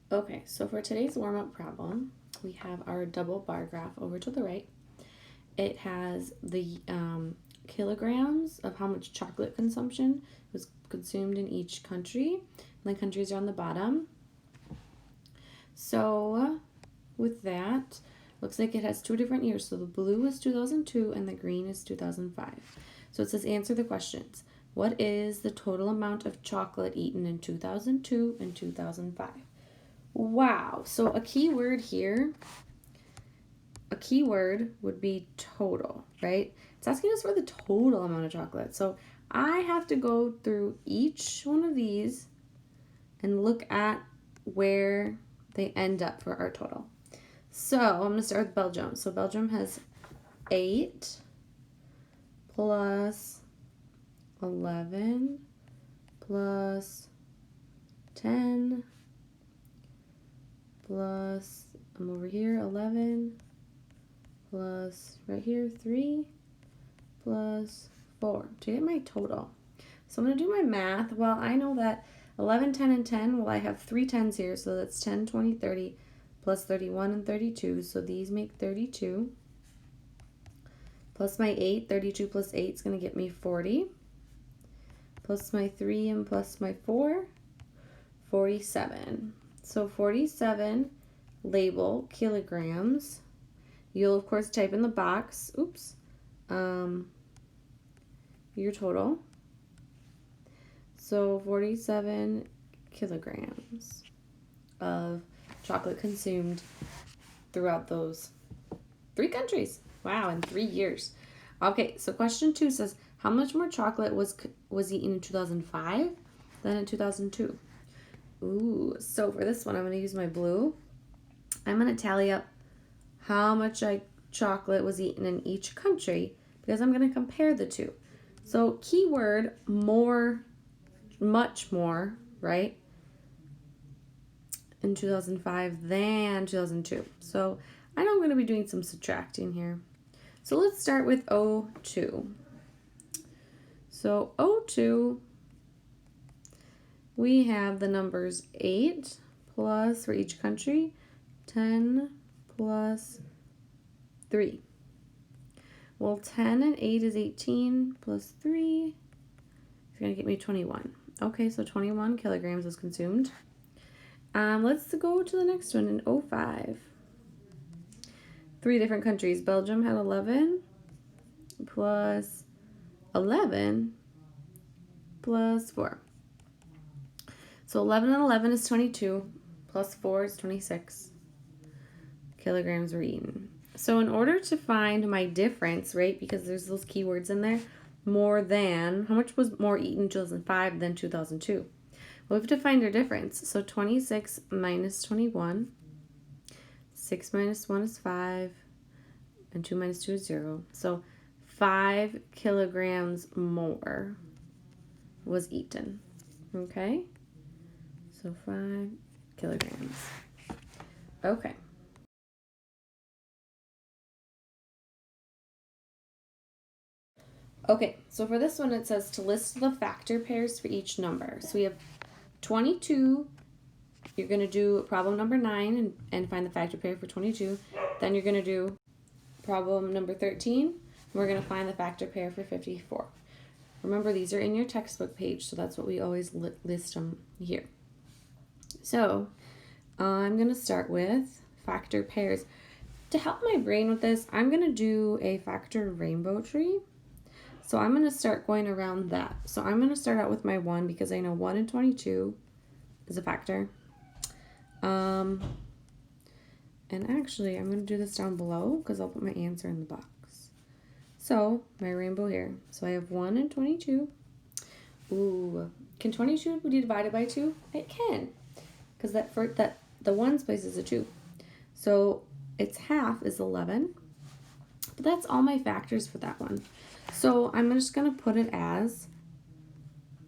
Okay, so for today's warm-up problem, we have our double bar graph over to the right. It has the kilograms of how much chocolate consumption was consumed in each country. And the countries are on the bottom. So with that, looks like it has two different years. So the blue is 2002 and the green is 2005. So it says answer the questions. What is the total amount of chocolate eaten in 2002 and 2005? Wow. So a key word here, a key word would be total, right? It's asking us for the total amount of chocolate. So I have to go through each one of these and look at where they end up for our total. So I'm going to start with Belgium. So Belgium has 8 plus 11 plus 10 plus, I'm over here, 11 plus right here 3 plus 4 to get my total. So I'm going to do my math. Well, I know that 11, 10, and 10, well, I have 3 10s here, so that's 10, 20, 30, plus 31 and 32, so these make 32. Plus my 8, 32 plus 8 is going to get me 40. Plus my 3 and plus my 4, 47. So 47 label kilograms. You'll, of course, type in the box, your total. So 47 kilograms of chocolate consumed throughout those 3 countries. Wow, in 3 years. Okay, so question 2 says, how much more chocolate was eaten in 2005 than in 2002? Ooh, so for this one, I'm going to use my blue. I'm going to tally up how much chocolate was eaten in each country because I'm going to compare the two. So keyword more, much more, right? In 2005 than 2002. So I know I'm going to be doing some subtracting here. So let's start with O2. So O2, we have the numbers 8 plus, for each country, 10 plus 3. Well, 10 and 8 is 18 plus 3 is going to get me 21. Okay, so 21 kilograms was consumed. Let's go to the next one in 05. 3 different countries. Belgium had 11 plus 11 plus 4. So 11 and 11 is 22 plus 4 is 26 kilograms were eaten. So in order to find my difference, right, because there's those keywords in there, more than, how much was more eaten in 2005 than 2002? Well, we have to find our difference. So 26 minus 21, 6 minus 1 is 5, and 2 minus 2 is 0. So 5 kilograms more was eaten, okay? So 5 kilograms. Okay. Okay, so for this one, it says to list the factor pairs for each number. So we have 22. You're going to do problem number 9 and find the factor pair for 22. Then you're going to do problem number 13. And we're going to find the factor pair for 54. Remember, these are in your textbook page, so that's what we always list them here. So I'm going to start with factor pairs. To help my brain with this, I'm going to do a factor rainbow tree. So I'm going to start going around that. So I'm going to start out with my 1 because I know 1 and 22 is a factor. And actually, I'm going to do this down below because I'll put my answer in the box. So my rainbow here. So I have 1 and 22. Ooh, can 22 be divided by 2? It can, because the ones place is a 2. So its half is 11. But that's all my factors for that one. So I'm just going to put it as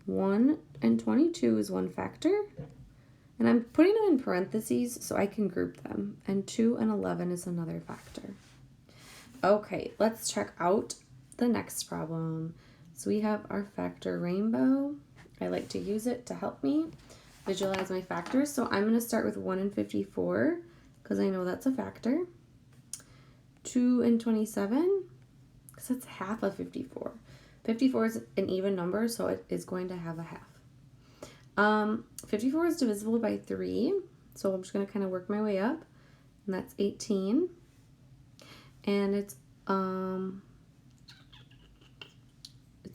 1 and 22 is one factor. And I'm putting them in parentheses so I can group them. And 2 and 11 is another factor. Okay, let's check out the next problem. So we have our factor rainbow. I like to use it to help me. visualize my factors. So I'm going to start with 1 and 54 because I know that's a factor. 2 and 27 because that's half of 54. 54 is an even number, so it is going to have a half. 54 is divisible by 3, so I'm just going to kind of work my way up, and that's 18. And it's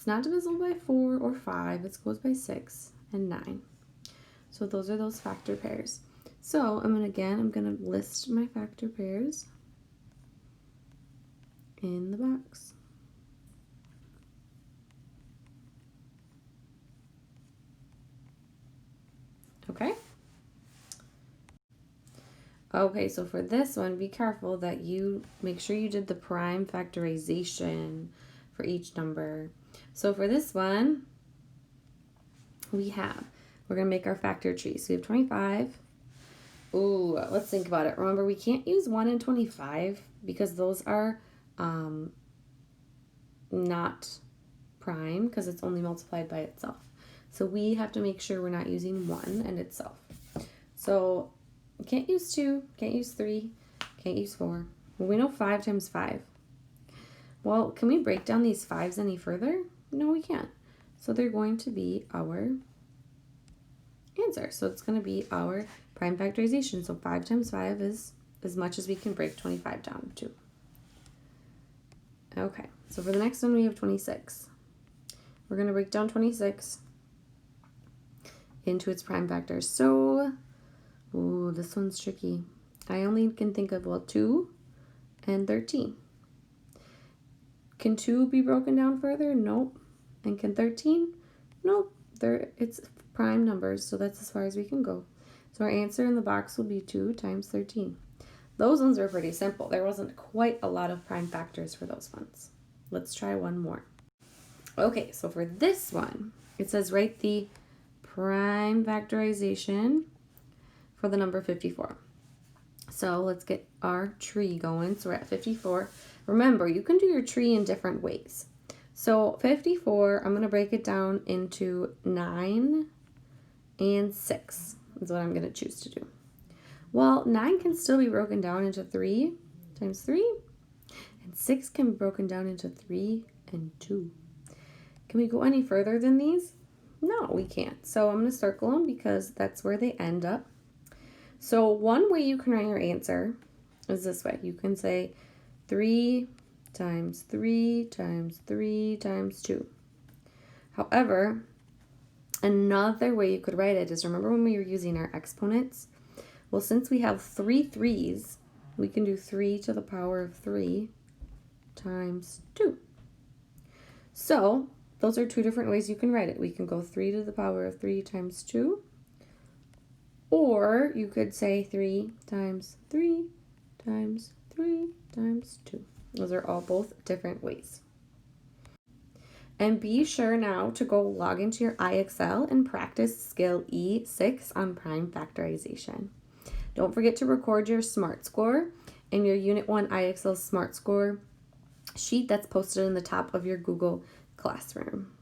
not divisible by 4 or 5, it goes by 6 and 9. So those are those factor pairs. So I'm gonna list my factor pairs in the box. Okay. Okay, so for this one, be careful that you make sure you did the prime factorization for each number. So for this one, we're gonna make our factor tree. So we have 25. Ooh, let's think about it. Remember, we can't use 1 and 25 because those are not prime because it's only multiplied by itself. So we have to make sure we're not using 1 and itself. So can't use 2, can't use 3, can't use 4. Well, we know 5 times 5. Well, can we break down these 5s any further? No, we can't. So they're going to be our answer. So it's going to be our prime factorization. So 5 times 5 is as much as we can break 25 down to. Okay, so for the next one, we have 26. We're going to break down 26 into its prime factors. So, ooh, this one's tricky. I only can think of, well, 2 and 13. Can 2 be broken down further? Nope. And can 13? Nope. It's prime numbers, so that's as far as we can go. So our answer in the box will be 2 times 13. Those ones were pretty simple. There wasn't quite a lot of prime factors for those ones. Let's try one more. Okay, so for this one, it says write the prime factorization for the number 54. So let's get our tree going. So we're at 54. Remember, you can do your tree in different ways. So 54, I'm going to break it down into 9 and 6 is what I'm going to choose to do. Well, 9 can still be broken down into 3 times 3, and 6 can be broken down into 3 and 2. Can we go any further than these? No, we can't. So I'm going to circle them because that's where they end up. So one way you can write your answer is this way. You can say 3 times 3 times 3 times 2. However, another way you could write it is, remember when we were using our exponents? Well, since we have 3 3's, we can do 3 to the power of 3 times 2. So those are 2 different ways you can write it. We can go 3 to the power of 3 times 2, or you could say 3 times 3 times 3 times 2. Those are all both different ways. And be sure now to go log into your iExcel and practice skill E6 on prime factorization. Don't forget to record your SMART score in your Unit 1 iExcel SMART score sheet that's posted in the top of your Google Classroom.